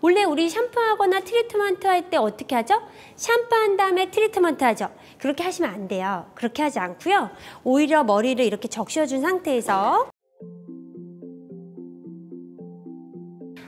원래 우리 샴푸하거나 트리트먼트 할 때 어떻게 하죠? 샴푸한 다음에 트리트먼트 하죠. 그렇게 하시면 안 돼요. 그렇게 하지 않고요. 오히려 머리를 이렇게 적셔준 상태에서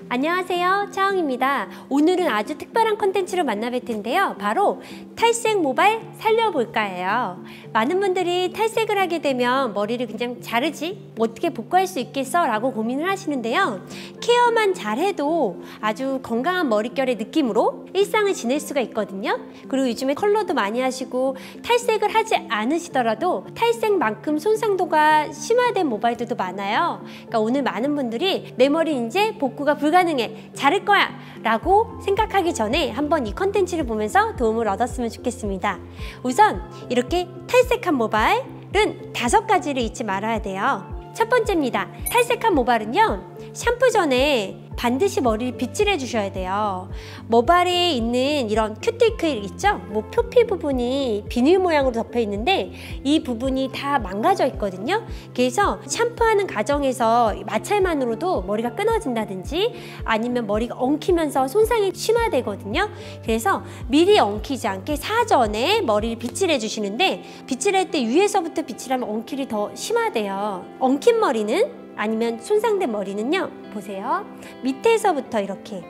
안녕하세요, 차영입니다. 오늘은 아주 특별한 콘텐츠로 만나뵐 텐데요. 바로 탈색 모발 살려볼까예요. 많은 분들이 탈색을 하게 되면 머리를 그냥 자르지 어떻게 복구할 수 있겠어? 라고 고민을 하시는데요. 케어만 잘해도 아주 건강한 머릿결의 느낌으로 일상을 지낼 수가 있거든요. 그리고 요즘에 컬러도 많이 하시고 탈색을 하지 않으시더라도 탈색만큼 손상도가 심화된 모발들도 많아요. 그러니까 오늘 많은 분들이 내 머리 이제 복구가 불가능해, 자를 거야 라고 생각하기 전에 한번 이 컨텐츠를 보면서 도움을 얻었으면 좋겠습니다. 우선 이렇게 탈색한 모발은 5가지를 잊지 말아야 돼요. 첫 번째입니다. 탈색한 모발은요, 샴푸 전에 반드시 머리를 빗질해 주셔야 돼요. 모발에 있는 이런 큐티클 있죠? 뭐 표피 부분이 비닐 모양으로 덮여 있는데 이 부분이 다 망가져 있거든요. 그래서 샴푸하는 과정에서 마찰만으로도 머리가 끊어진다든지 아니면 머리가 엉키면서 손상이 심화되거든요. 그래서 미리 엉키지 않게 사전에 머리를 빗질해 주시는데, 빗질할 때 위에서부터 빗질하면 엉킬이 더 심화돼요. 엉킨 머리는, 아니면 손상된 머리는요, 보세요. 밑에서부터 이렇게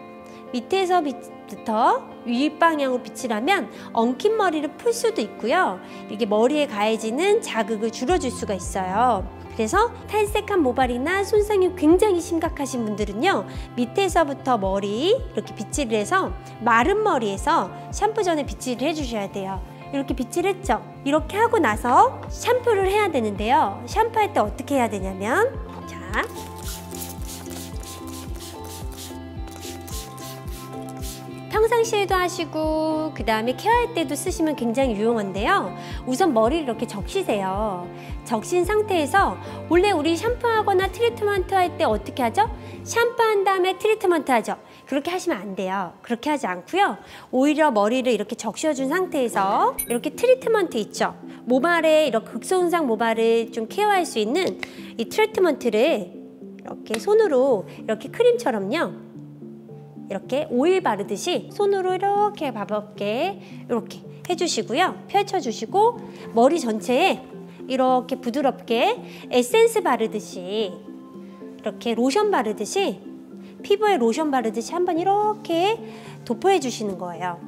밑에서부터 윗방향으로 빗질하면 엉킨 머리를 풀 수도 있고요. 이게 머리에 가해지는 자극을 줄여줄 수가 있어요. 그래서 탈색한 모발이나 손상이 굉장히 심각하신 분들은요, 밑에서부터 머리 이렇게 빗질을 해서 마른 머리에서 샴푸 전에 빗질을 해주셔야 돼요. 이렇게 빗질했죠? 이렇게 하고 나서 샴푸를 해야 되는데요. 샴푸할 때 어떻게 해야 되냐면, 자, 평상시에도 하시고 그 다음에 케어할 때도 쓰시면 굉장히 유용한데요. 우선 머리를 이렇게 적시세요. 적신 상태에서 원래 우리 샴푸하거나 트리트먼트 할 때 어떻게 하죠? 샴푸한 다음에 트리트먼트 하죠. 그렇게 하시면 안 돼요. 그렇게 하지 않고요. 오히려 머리를 이렇게 적셔준 상태에서 이렇게 트리트먼트 있죠? 모발에 이렇게 극손상 모발을 좀 케어할 수 있는 이 트리트먼트를 이렇게 손으로 이렇게 크림처럼요, 이렇게 오일 바르듯이 손으로 이렇게 가볍게 이렇게 해주시고요. 펼쳐주시고 머리 전체에 이렇게 부드럽게 에센스 바르듯이, 이렇게 로션 바르듯이, 피부에 로션 바르듯이 한번 이렇게 도포해 주시는 거예요.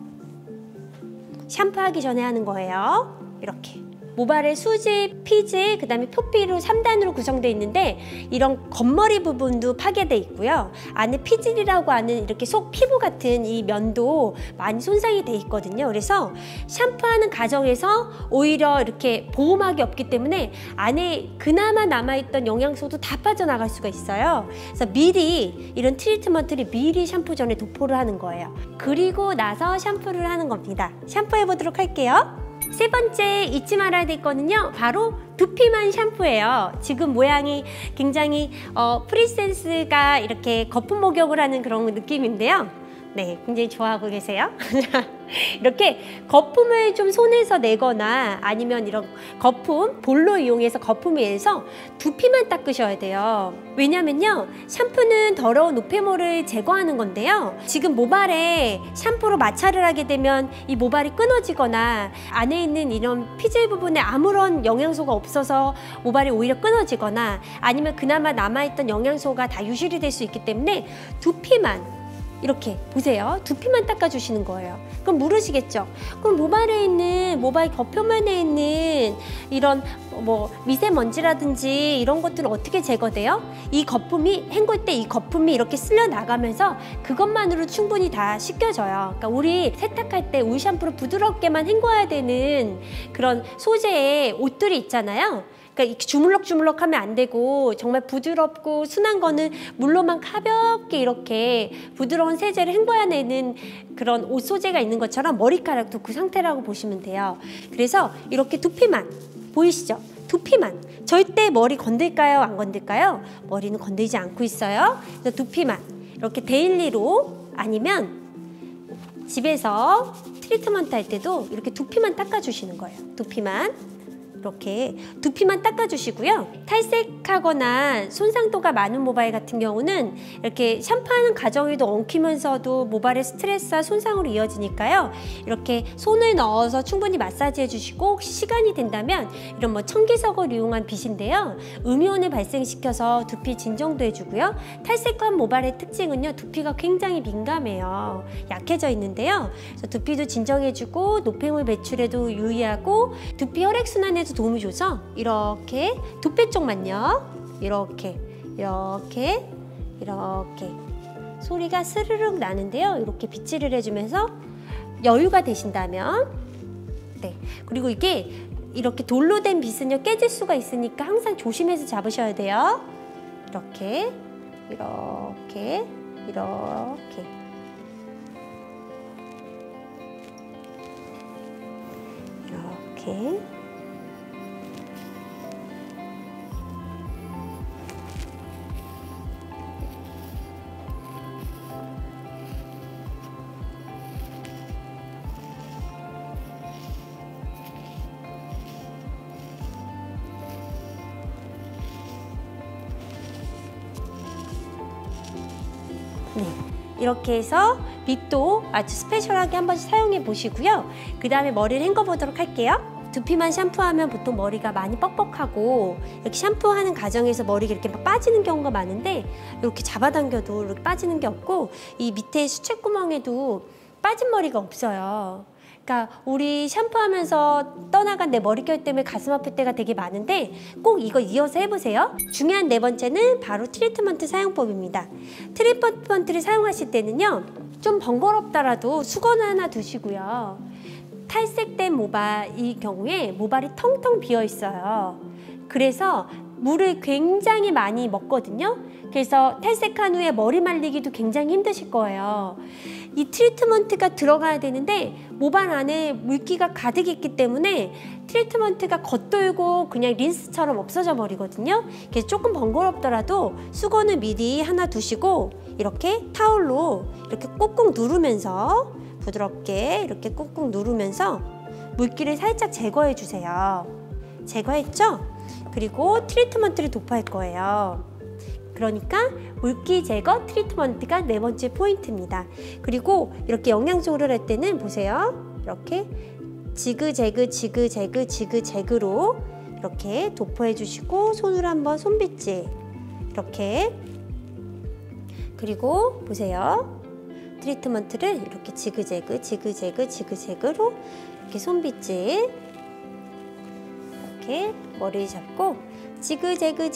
샴푸하기 전에 하는 거예요. 이렇게 모발의 수지, 피지, 그 다음에 표피로 3단으로 구성되어 있는데 이런 겉머리 부분도 파괴되어 있고요. 안에 피질이라고 하는 이렇게 속 피부 같은 이 면도 많이 손상이 되어 있거든요. 그래서 샴푸하는 과정에서 오히려 이렇게 보호막이 없기 때문에 안에 그나마 남아있던 영양소도 다 빠져나갈 수가 있어요. 그래서 미리 이런 트리트먼트를 미리 샴푸 전에 도포를 하는 거예요. 그리고 나서 샴푸를 하는 겁니다. 샴푸해 보도록 할게요. 세 번째 잊지 말아야 될 거는요, 바로 두피만 샴푸예요. 지금 모양이 굉장히 프리센스가 이렇게 거품 목욕을 하는 그런 느낌인데요. 네, 굉장히 좋아하고 계세요. 이렇게 거품을 좀 손에서 내거나 아니면 이런 거품, 볼로 이용해서 거품을 내서 두피만 닦으셔야 돼요. 왜냐면요, 샴푸는 더러운 노폐물을 제거하는 건데요, 지금 모발에 샴푸로 마찰을 하게 되면 이 모발이 끊어지거나 안에 있는 이런 피질 부분에 아무런 영양소가 없어서 모발이 오히려 끊어지거나 아니면 그나마 남아있던 영양소가 다 유실이 될 수 있기 때문에 두피만, 이렇게 보세요. 두피만 닦아주시는 거예요. 그럼 물으시겠죠? 그럼 모발에 있는, 모발 겉표면에 있는 이런 뭐 미세먼지라든지 이런 것들은 어떻게 제거돼요? 이 거품이, 헹굴 때 이 거품이 이렇게 쓸려 나가면서 그것만으로 충분히 다 씻겨져요. 그러니까 우리 세탁할 때 울 샴푸로 부드럽게만 헹궈야 되는 그런 소재의 옷들이 있잖아요. 그러니까 이렇게 주물럭주물럭 하면 안 되고 정말 부드럽고 순한 거는 물로만 가볍게 이렇게 부드러운 세제를 헹궈내는 그런 옷 소재가 있는 것처럼 머리카락도 그 상태라고 보시면 돼요. 그래서 이렇게 두피만, 보이시죠? 두피만. 절대 머리 건들까요? 안 건들까요? 머리는 건들지 않고 있어요. 그래서 두피만 이렇게 데일리로, 아니면 집에서 트리트먼트 할 때도 이렇게 두피만 닦아주시는 거예요. 두피만. 이렇게 두피만 닦아주시고요. 탈색하거나 손상도가 많은 모발 같은 경우는 이렇게 샴푸하는 과정에도 엉키면서도 모발의 스트레스와 손상으로 이어지니까요. 이렇게 손을 넣어서 충분히 마사지 해주시고, 혹시 시간이 된다면 이런 뭐 청기석을 이용한 빗인데요. 음이온을 발생시켜서 두피 진정도 해주고요. 탈색한 모발의 특징은요, 두피가 굉장히 민감해요. 약해져 있는데요. 그래서 두피도 진정해주고 노폐물 배출에도 유의하고 두피 혈액순환에도 도움이 줘서 이렇게 두피 쪽만요. 이렇게 소리가 스르륵 나는데요. 이렇게 빗질을 해주면서 여유가 되신다면, 네. 그리고 이게 이렇게 돌로 된 빗은요, 깨질 수가 있으니까 항상 조심해서 잡으셔야 돼요. 이렇게 네, 이렇게 해서 빗도 아주 스페셜하게 한 번씩 사용해 보시고요. 그 다음에 머리를 헹궈 보도록 할게요. 두피만 샴푸하면 보통 머리가 많이 뻑뻑하고, 이렇게 샴푸하는 과정에서 머리가 이렇게 막 빠지는 경우가 많은데, 이렇게 잡아당겨도 이렇게 빠지는 게 없고, 이 밑에 수채구멍에도 빠진 머리가 없어요. 그러니까 우리 샴푸하면서 떠나간 내 머릿결 때문에 가슴 아플 때가 되게 많은데, 꼭 이거 이어서 해보세요. 중요한 네 번째는 바로 트리트먼트 사용법입니다. 트리트먼트를 사용하실 때는요, 좀 번거롭더라도 수건을 하나 두시고요. 탈색된 모발의 경우에 모발이 텅텅 비어 있어요. 그래서 물을 굉장히 많이 먹거든요. 그래서 탈색한 후에 머리 말리기도 굉장히 힘드실 거예요. 이 트리트먼트가 들어가야 되는데 모발 안에 물기가 가득 있기 때문에 트리트먼트가 겉돌고 그냥 린스처럼 없어져 버리거든요. 그래서 조금 번거롭더라도 수건을 미리 하나 두시고, 이렇게 타올로 이렇게 꾹꾹 누르면서, 부드럽게 이렇게 꾹꾹 누르면서 물기를 살짝 제거해 주세요. 제거했죠? 그리고 트리트먼트를 도포할 거예요. 그러니까 물기 제거 트리트먼트가 네 번째 포인트입니다. 그리고 이렇게 영양적으로 할 때는 보세요. 이렇게 지그재그로 이렇게 도포해 주시고, 손으로 한번 손빗질 이렇게, 그리고 보세요. 트리트먼트를 이렇게 지그재그로 이렇게 손빗질, 이렇게 머리를 잡고 지그재그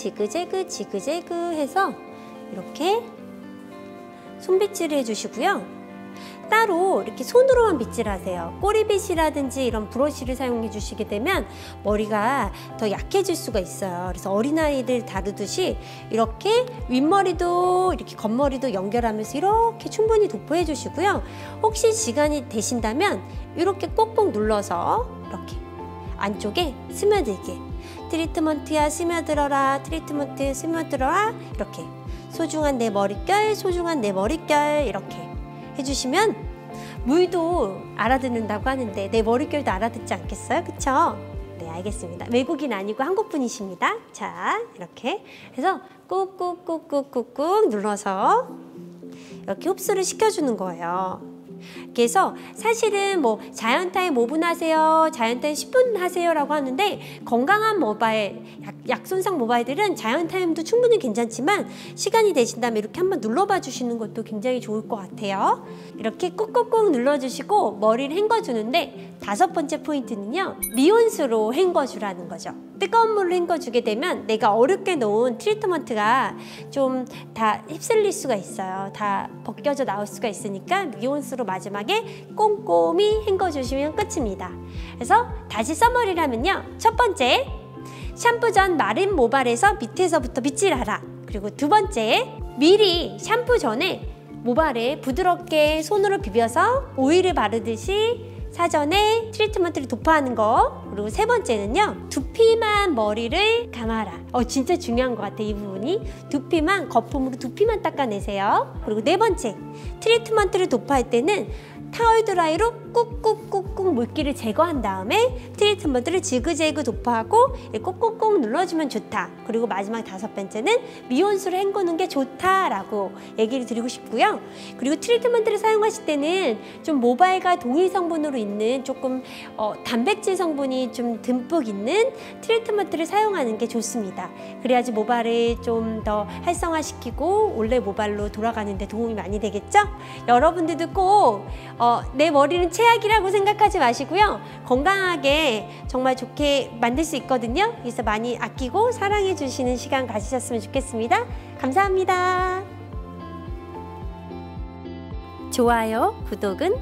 해서 이렇게 손빗질을 해주시고요. 따로 이렇게 손으로만 빗질하세요. 꼬리빗이라든지 이런 브러쉬를 사용해 주시게 되면 머리가 더 약해질 수가 있어요. 그래서 어린아이들 다루듯이 이렇게 윗머리도 이렇게 겉머리도 연결하면서 이렇게 충분히 도포해 주시고요. 혹시 시간이 되신다면 이렇게 꼭꼭 눌러서 이렇게 안쪽에 스며들게, 트리트먼트야 스며들어라, 트리트먼트 스며들어라, 이렇게 소중한 내 머릿결 이렇게 해주시면 물도 알아듣는다고 하는데 내 머릿결도 알아듣지 않겠어요? 그쵸? 네, 알겠습니다. 외국인 아니고 한국 분이십니다. 자, 이렇게 해서 꾹꾹 눌러서 이렇게 흡수를 시켜주는 거예요. 그래서 사실은 뭐 자연타임 5분 하세요, 자연타임 10분 하세요 라고 하는데, 건강한 모발, 약손상 모발들은 자연타임도 충분히 괜찮지만 시간이 되신다면 이렇게 한번 눌러봐 주시는 것도 굉장히 좋을 것 같아요. 이렇게 꾹꾹꾹 눌러주시고 머리를 헹궈주는데, 다섯 번째 포인트는요, 미온수로 헹궈주라는 거죠. 뜨거운 물로 헹궈주게 되면 내가 어렵게 놓은 트리트먼트가 좀 다 휩쓸릴 수가 있어요. 다 벗겨져 나올 수가 있으니까 미온수로 마지막에 꼼꼼히 헹궈주시면 끝입니다. 그래서 다시 써머리를 하면요, 첫 번째, 샴푸 전 마른 모발에서 밑에서부터 빗질하라. 그리고 두 번째, 미리 샴푸 전에 모발에 부드럽게 손으로 비벼서 오일을 바르듯이 사전에 트리트먼트를 도포하는 거. 그리고 세 번째는요, 두피만 머리를 감아라. 진짜 중요한 것 같아, 이 부분이. 두피만, 거품으로 두피만 닦아내세요. 그리고 네 번째, 트리트먼트를 도포할 때는 타월 드라이로 꾹꾹꾹꾹 물기를 제거한 다음에 트리트먼트를 지그재그 도포하고 꾹꾹꾹 눌러주면 좋다. 그리고 마지막 다섯 번째는 미온수로 헹구는 게 좋다라고 얘기를 드리고 싶고요. 그리고 트리트먼트를 사용하실 때는 좀 모발과 동일 성분으로 있는 조금 단백질 성분이 좀 듬뿍 있는 트리트먼트를 사용하는 게 좋습니다. 그래야지 모발을 좀 더 활성화시키고 원래 모발로 돌아가는 데 도움이 많이 되겠죠? 여러분들도 꼭 내 머리는 최악이라고 생각하지 마시고요. 건강하게 정말 좋게 만들 수 있거든요. 그래서 많이 아끼고 사랑해 주시는 시간 가지셨으면 좋겠습니다. 감사합니다. 좋아요, 구독은